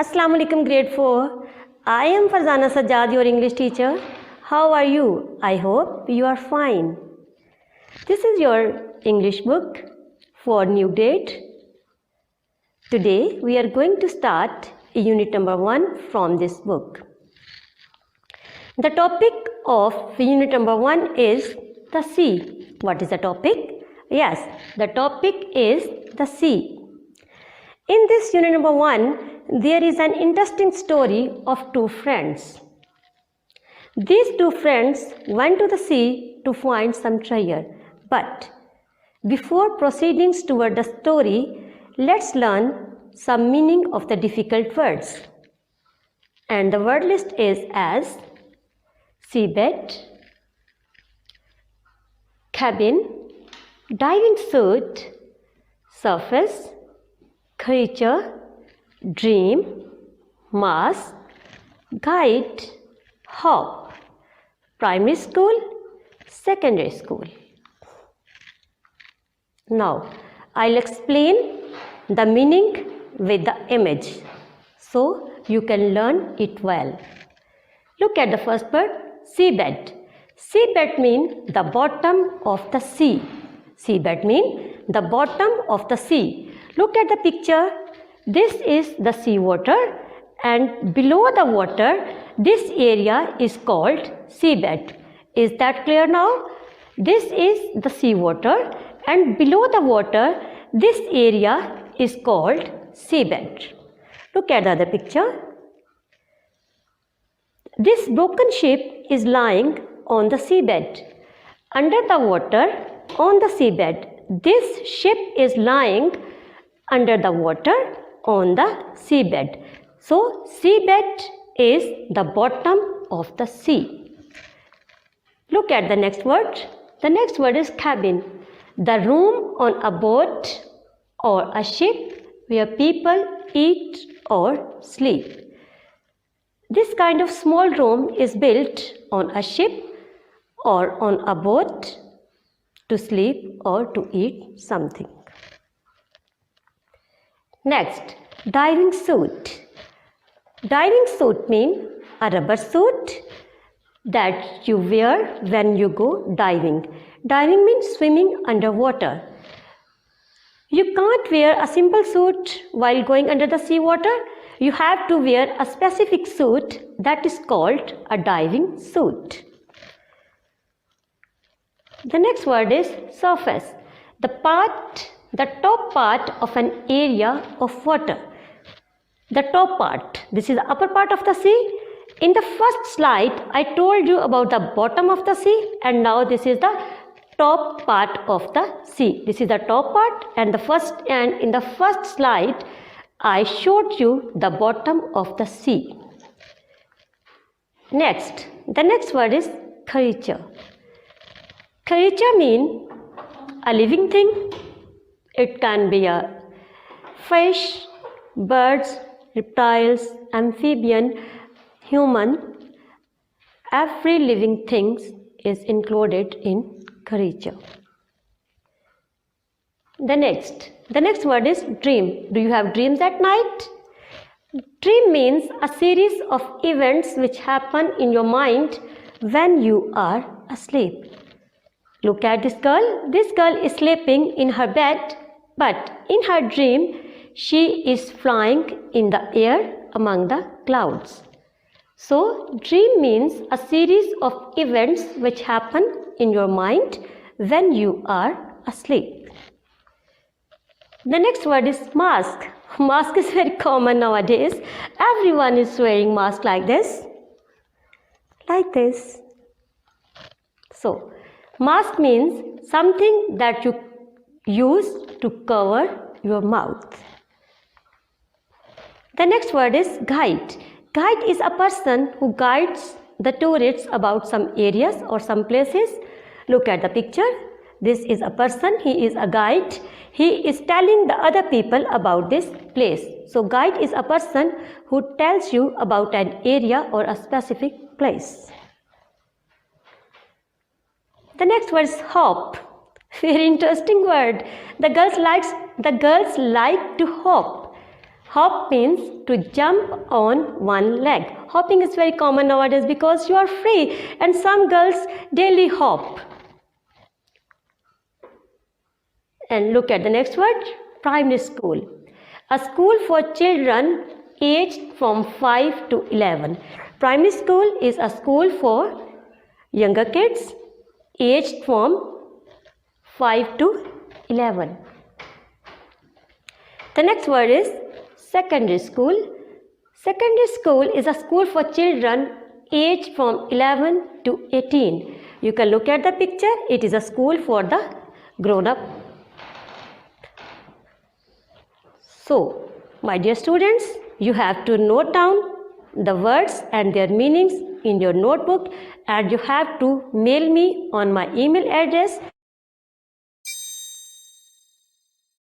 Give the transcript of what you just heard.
Assalamu alaikum grade 4. I am Farzana Sajjad, your English teacher. How are you? I hope you are fine. This is your English book for new date. Today we are going to start unit number 1 from this book. The topic of unit number 1 is the sea. What is the topic? Yes, the topic is the sea. In this unit number 1, there is an interesting story of two friends. These two friends went to the sea to find some treasure. But before proceeding toward the story, let's learn some meaning of the difficult words. And the word list is as seabed, cabin, diving suit, surface, creature, dream, mask, guide, hop, primary school, secondary school. Now, I'll explain the meaning with the image so you can learn it well. Look at the first word, seabed. Seabed means the bottom of the sea. Seabed means the bottom of the sea. Look at the picture. This is the sea water, and below the water, this area is called seabed. Is that clear now? This is the sea water, and below the water, this area is called seabed. Look at the other picture. This broken ship is lying on the seabed. Under the water, on the seabed, this ship is lying under the water on the seabed. So, seabed is the bottom of the sea. Look at the next word. The next word is cabin. The room on a boat or a ship where people eat or sleep. This kind of small room is built on a ship or on a boat to sleep or to eat something. Next, diving suit. Diving suit means a rubber suit that you wear when you go diving. Diving means swimming underwater. You can't wear a simple suit while going under the sea water. You have to wear a specific suit that is called a diving suit. The next word is surface. The top part of an area of water. The top part, this is the upper part of the sea. In the first slide, I told you about the bottom of the sea, and now this is the top part of the sea. This is the top part, and in the first slide, I showed you the bottom of the sea. Next, the next word is creature. Creature means a living thing. It can be a fish, birds, reptiles, amphibian, human. Every living thing is included in creature. The next word is dream. Do you have dreams at night? Dream means a series of events which happen in your mind when you are asleep. Look at this girl. This girl is sleeping in her bed, but in her dream, she is flying in the air among the clouds. So, dream means a series of events which happen in your mind when you are asleep. The next word is mask. Mask is very common nowadays. Everyone is wearing mask like this. Like this. So, mask means something that you use to cover your mouth. The next word is guide. Guide is a person who guides the tourists about some areas or some places. Look at the picture. This is a person, he is a guide. He is telling the other people about this place. So, guide is a person who tells you about an area or a specific place. The next word is hop. Very interesting word. The girls like to hop. Hop means to jump on one leg. Hopping is very common nowadays because you are free and some girls daily hop. And look at the next word, primary school. A school for children aged from 5 to 11. Primary school is a school for younger kids aged from 5 to 11. The next word is secondary school. Secondary school is a school for children aged from 11 to 18. You can look at the picture. It is a school for the grown-up. So, my dear students, you have to note down the words and their meanings in your notebook, and you have to mail me on my email address